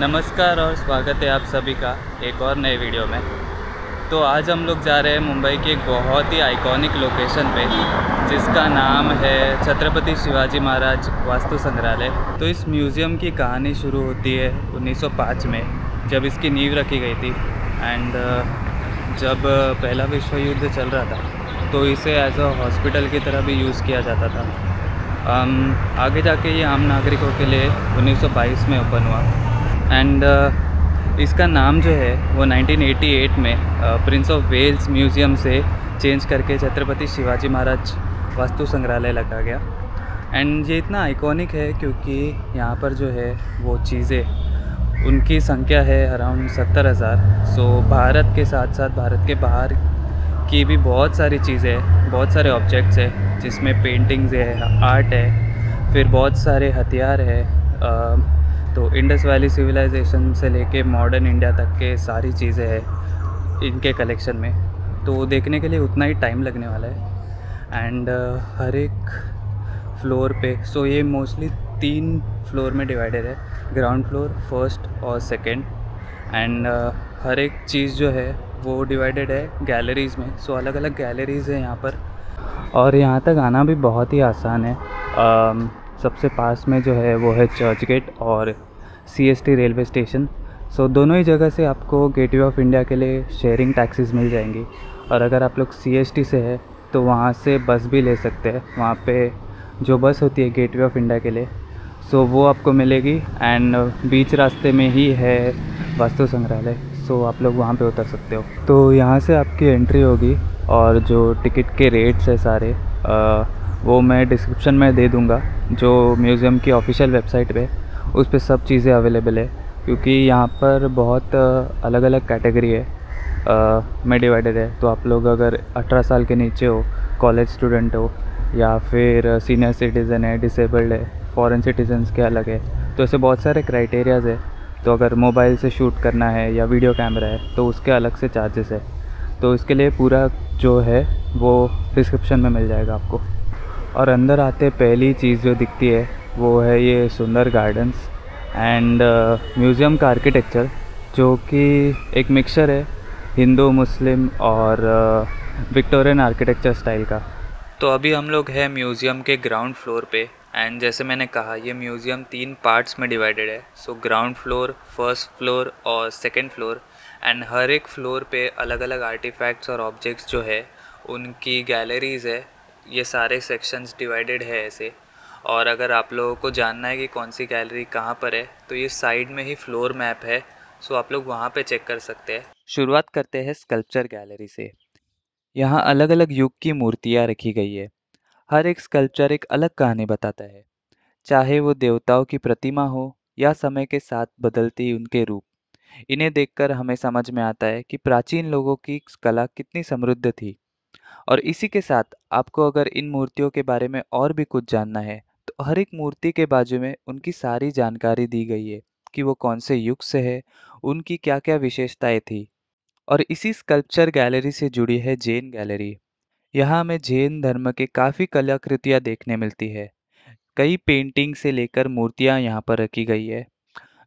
नमस्कार और स्वागत है आप सभी का एक और नए वीडियो में। तो आज हम लोग जा रहे हैं मुंबई की एक बहुत ही आइकॉनिक लोकेशन पे जिसका नाम है छत्रपति शिवाजी महाराज वास्तु संग्रहालय। तो इस म्यूज़ियम की कहानी शुरू होती है 1905 में, जब इसकी नींव रखी गई थी। एंड जब पहला विश्व युद्ध चल रहा था तो इसे एज अ हॉस्पिटल की तरह भी यूज़ किया जाता था। आगे जाके ये आम नागरिकों के लिए 1922 में ओपन हुआ। एंड इसका नाम जो है वो 1988 में प्रिंस ऑफ वेल्स म्यूज़ियम से चेंज करके छत्रपति शिवाजी महाराज वास्तु संग्रहालय रखा गया। एंड ये इतना आइकॉनिक है क्योंकि यहाँ पर जो है वो चीज़ें उनकी संख्या है अराउंड 70,000। सो भारत के साथ साथ भारत के बाहर की भी बहुत सारी चीज़ें हैं, बहुत सारे ऑब्जेक्ट्स हैं जिसमें पेंटिंग्स है, आर्ट है, फिर बहुत सारे हथियार है। तो इंडस वैली सिविलाइजेशन से लेके मॉडर्न इंडिया तक के सारी चीज़ें हैं इनके कलेक्शन में। तो देखने के लिए उतना ही टाइम लगने वाला है। एंड हर एक फ्लोर पे ये मोस्टली 3 फ्लोर में डिवाइडेड है, ग्राउंड फ्लोर, फर्स्ट और सेकंड। एंड हर एक चीज़ जो है वो डिवाइडेड है गैलरीज़ में। अलग अलग गैलरीज़ हैं यहाँ पर, और यहाँ तक आना भी बहुत ही आसान है। सबसे पास में जो है वो है चर्च गेट और CST रेलवे स्टेशन। दोनों ही जगह से आपको गेटवे ऑफ इंडिया के लिए शेयरिंग टैक्सीज़ मिल जाएंगी। और अगर आप लोग CST से है तो वहाँ से बस भी ले सकते हैं। वहाँ पे जो बस होती है गेटवे ऑफ इंडिया के लिए वो आपको मिलेगी। एंड बीच रास्ते में ही है वास्तु संग्रहालय, आप लोग वहाँ पे उतर सकते हो। तो यहाँ से आपकी एंट्री होगी, और जो टिकट के रेट्स है सारे वो मैं डिस्क्रिप्शन में दे दूँगा। जो म्यूज़ियम की ऑफिशियल वेबसाइट पे उस पर सब चीज़ें अवेलेबल है, क्योंकि यहाँ पर बहुत अलग अलग कैटेगरी है में डिवाइडेड है। तो आप लोग अगर 18 साल के नीचे हो, कॉलेज स्टूडेंट हो, या फिर सीनियर सिटीज़न है, डिसेबल्ड है, फॉरेन सिटीजन्स के अलग है। तो ऐसे बहुत सारे क्राइटेरियाज़ है। तो अगर मोबाइल से शूट करना है या वीडियो कैमरा है तो उसके अलग से चार्जेस है। तो इसके लिए पूरा जो है वो डिस्क्रिप्शन में मिल जाएगा आपको। और अंदर आते पहली चीज़ जो दिखती है वो है ये सुंदर गार्डन्स एंड म्यूज़ियम का आर्किटेक्चर, जो कि एक मिक्सचर है हिंदू, मुस्लिम और विक्टोरियन आर्किटेक्चर स्टाइल का। तो अभी हम लोग हैं म्यूज़ियम के ग्राउंड फ्लोर पे। एंड जैसे मैंने कहा, ये म्यूज़ियम 3 पार्ट्स में डिवाइडेड है। ग्राउंड फ्लोर, फर्स्ट फ्लोर और सेकंड फ्लोर। एंड हर एक फ्लोर पे अलग अलग आर्टिफैक्ट्स और ऑब्जेक्ट्स जो है उनकी गैलरीज़ है। ये सारे सेक्शंस डिवाइडेड है ऐसे। और अगर आप लोगों को जानना है कि कौन सी गैलरी कहाँ पर है तो ये साइड में ही फ्लोर मैप है। आप लोग वहाँ पे चेक कर सकते हैं। शुरुआत करते हैं स्कल्पचर गैलरी से। यहाँ अलग अलग युग की मूर्तियाँ रखी गई है। हर एक स्कल्पचर एक अलग कहानी बताता है, चाहे वो देवताओं की प्रतिमा हो या समय के साथ बदलती उनके रूप। इन्हें देखकर हमें समझ में आता है कि प्राचीन लोगों की कला कितनी समृद्ध थी। और इसी के साथ आपको अगर इन मूर्तियों के बारे में और भी कुछ जानना है तो हर एक मूर्ति के बाजू में उनकी सारी जानकारी दी गई है कि वो कौन से युग से है, उनकी क्या क्या विशेषताएं थी। और इसी स्कल्पचर गैलरी से जुड़ी है जैन गैलरी। यहाँ हमें जैन धर्म के काफ़ी कलाकृतियाँ देखने मिलती है। कई पेंटिंग से लेकर मूर्तियाँ यहाँ पर रखी गई है,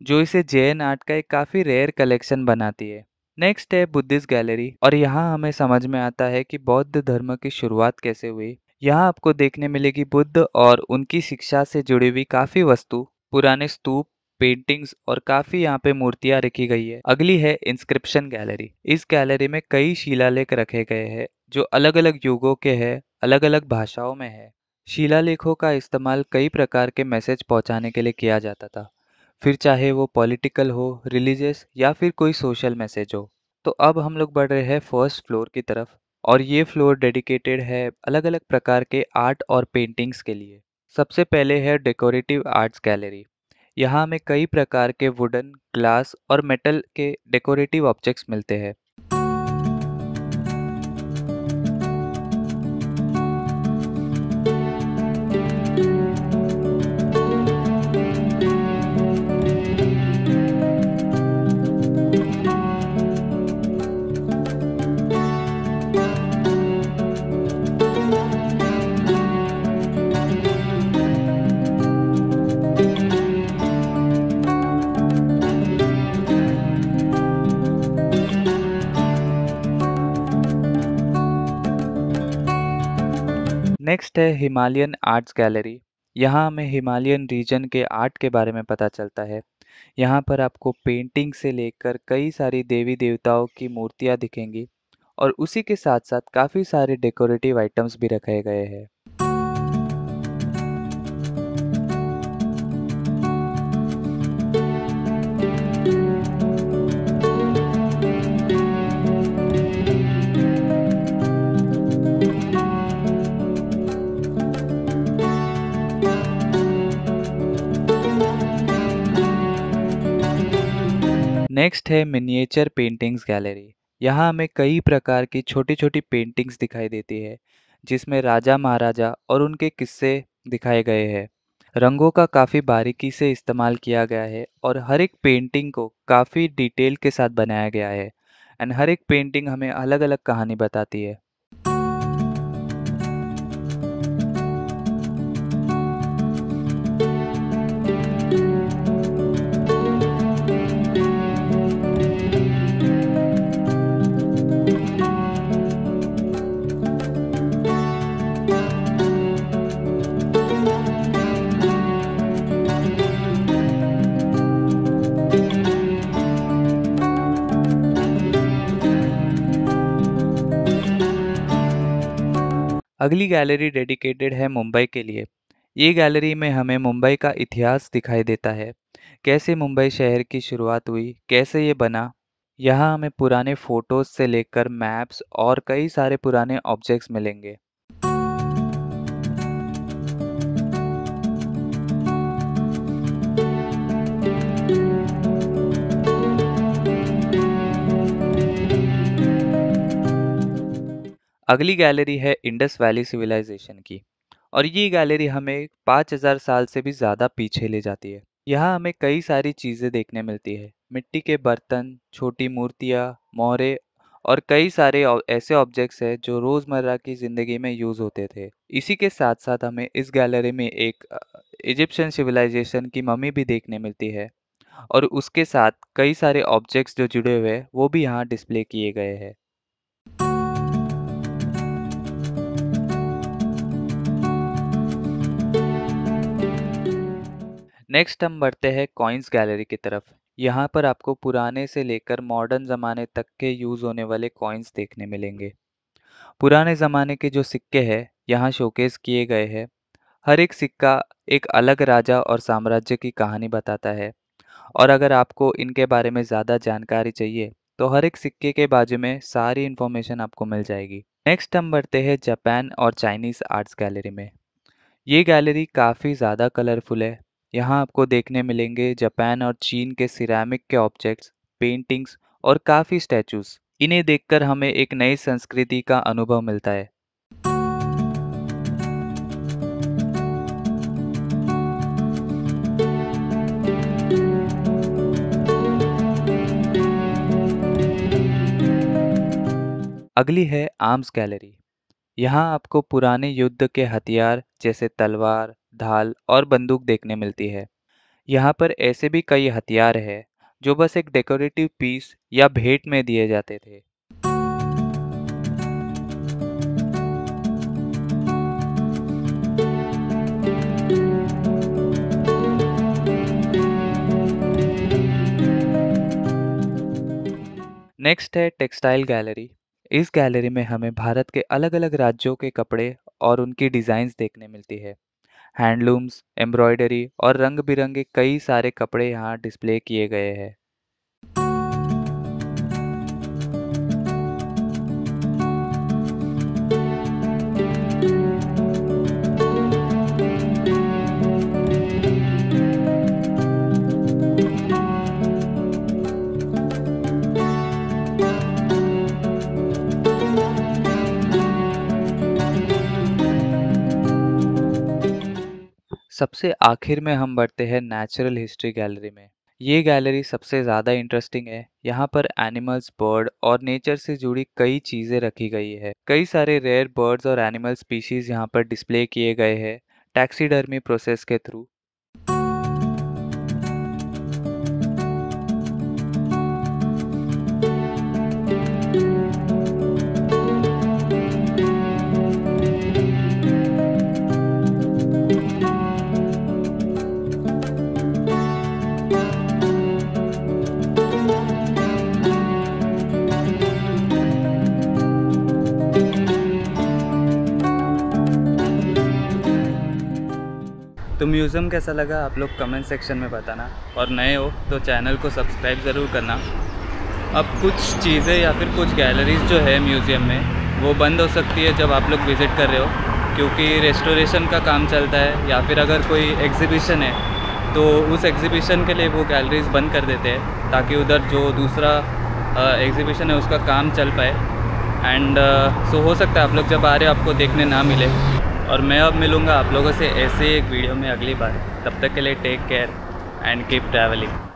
जो इसे जैन आर्ट का एक काफ़ी रेयर कलेक्शन बनाती है। नेक्स्ट है बुद्धिस्ट गैलरी, और यहाँ हमें समझ में आता है कि बौद्ध धर्म की शुरुआत कैसे हुई। यहाँ आपको देखने मिलेगी बुद्ध और उनकी शिक्षा से जुड़ी हुई काफ़ी वस्तु, पुराने स्तूप, पेंटिंग्स और काफ़ी यहाँ पे मूर्तियाँ रखी गई है। अगली है इंस्क्रिप्शन गैलरी। इस गैलरी में कई शिलालेख रखे गए हैं जो अलग अलग युगों के हैं, अलग अलग भाषाओं में है। शिलालेखों का इस्तेमाल कई प्रकार के मैसेज पहुंचाने के लिए किया जाता था, फिर चाहे वो पॉलिटिकल हो, रिलीजियस या फिर कोई सोशल मैसेज हो। तो अब हम लोग बढ़ रहे हैं फर्स्ट फ्लोर की तरफ, और ये फ्लोर डेडिकेटेड है अलग अलग प्रकार के आर्ट और पेंटिंग्स के लिए। सबसे पहले है डेकोरेटिव आर्ट्स गैलरी। यहाँ हमें कई प्रकार के वुडन, ग्लास और मेटल के डेकोरेटिव ऑब्जेक्ट्स मिलते हैं। नेक्स्ट है हिमालयन आर्ट्स गैलरी। यहाँ हमें हिमालयन रीजन के आर्ट के बारे में पता चलता है। यहाँ पर आपको पेंटिंग से लेकर कई सारी देवी देवताओं की मूर्तियाँ दिखेंगी और उसी के साथ साथ काफ़ी सारे डेकोरेटिव आइटम्स भी रखे गए हैं। नेक्स्ट है मिनिएचर पेंटिंग्स गैलरी। यहाँ हमें कई प्रकार की छोटी-छोटी पेंटिंग्स दिखाई देती है, जिसमें राजा महाराजा और उनके किस्से दिखाए गए हैं। रंगों का काफ़ी बारीकी से इस्तेमाल किया गया है और हर एक पेंटिंग को काफ़ी डिटेल के साथ बनाया गया है एंड हर एक पेंटिंग हमें अलग-अलग कहानी बताती है। अगली गैलरी डेडिकेटेड है मुंबई के लिए। ये गैलरी में हमें मुंबई का इतिहास दिखाई देता है, कैसे मुंबई शहर की शुरुआत हुई, कैसे ये बना। यहाँ हमें पुराने फोटोज से लेकर मैप्स और कई सारे पुराने ऑब्जेक्ट्स मिलेंगे। अगली गैलरी है इंडस वैली सिविलाइजेशन की और ये गैलरी हमें 5000 साल से भी ज़्यादा पीछे ले जाती है। यहाँ हमें कई सारी चीज़ें देखने मिलती है, मिट्टी के बर्तन, छोटी मूर्तियाँ, मोहरे और कई सारे ऐसे ऑब्जेक्ट्स हैं जो रोज़मर्रा की ज़िंदगी में यूज़ होते थे। इसी के साथ साथ हमें इस गैलरी में एक इजिप्शियन सिविलाइजेशन की मम्मी भी देखने मिलती है और उसके साथ कई सारे ऑब्जेक्ट्स जो जुड़े हुए हैं वो भी यहाँ डिस्प्ले किए गए हैं। नेक्स्ट हम बढ़ते हैं कॉइन्स गैलरी की तरफ। यहाँ पर आपको पुराने से लेकर मॉडर्न ज़माने तक के यूज़ होने वाले कॉइन्स देखने मिलेंगे। पुराने ज़माने के जो सिक्के हैं यहाँ शोकेस किए गए हैं। हर एक सिक्का एक अलग राजा और साम्राज्य की कहानी बताता है और अगर आपको इनके बारे में ज़्यादा जानकारी चाहिए तो हर एक सिक्के के बाजू में सारी इन्फॉर्मेशन आपको मिल जाएगी। नेक्स्ट हम बढ़ते हैं जापान और चाइनीज़ आर्ट्स गैलरी में। ये गैलरी काफ़ी ज़्यादा कलरफुल है। यहाँ आपको देखने मिलेंगे जापान और चीन के सिरेमिक के ऑब्जेक्ट्स, पेंटिंग्स और काफ़ी स्टैचूज। इन्हें देखकर हमें एक नई संस्कृति का अनुभव मिलता है। अगली है आर्म्स गैलरी। यहाँ आपको पुराने युद्ध के हथियार जैसे तलवार, ढाल और बंदूक देखने मिलती है। यहाँ पर ऐसे भी कई हथियार हैं जो बस एक डेकोरेटिव पीस या भेंट में दिए जाते थे। नेक्स्ट है टेक्सटाइल गैलरी। इस गैलरी में हमें भारत के अलग-अलग राज्यों के कपड़े और उनकी डिज़ाइंस देखने मिलती है। हैंडलूम्स, एम्ब्रॉयडरी और रंग-बिरंगे कई सारे कपड़े यहाँ डिस्प्ले किए गए हैं। सबसे आखिर में हम बढ़ते हैं नेचुरल हिस्ट्री गैलरी में। ये गैलरी सबसे ज़्यादा इंटरेस्टिंग है। यहाँ पर एनिमल्स, बर्ड और नेचर से जुड़ी कई चीज़ें रखी गई है। कई सारे रेयर बर्ड्स और एनिमल स्पीशीज यहाँ पर डिस्प्ले किए गए हैं टैक्सीडर्मी प्रोसेस के थ्रू। तो म्यूज़ियम कैसा लगा आप लोग कमेंट सेक्शन में बताना, और नए हो तो चैनल को सब्सक्राइब ज़रूर करना। अब कुछ चीज़ें या फिर कुछ गैलरीज़ जो है म्यूज़ियम में वो बंद हो सकती है जब आप लोग विज़िट कर रहे हो, क्योंकि रेस्टोरेशन का काम चलता है, या फिर अगर कोई एग्ज़िबिशन है तो उस एग्ज़िबिशन के लिए वो गैलरीज़ बंद कर देते हैं ताकि उधर जो दूसरा एग्ज़िबिशन है उसका काम चल पाए। एंड सो हो सकता है आप लोग जब आ रहे हो आपको देखने ना मिले। और मैं अब मिलूँगा आप लोगों से ऐसे एक वीडियो में अगली बार। तब तक के लिए take care and keep travelling.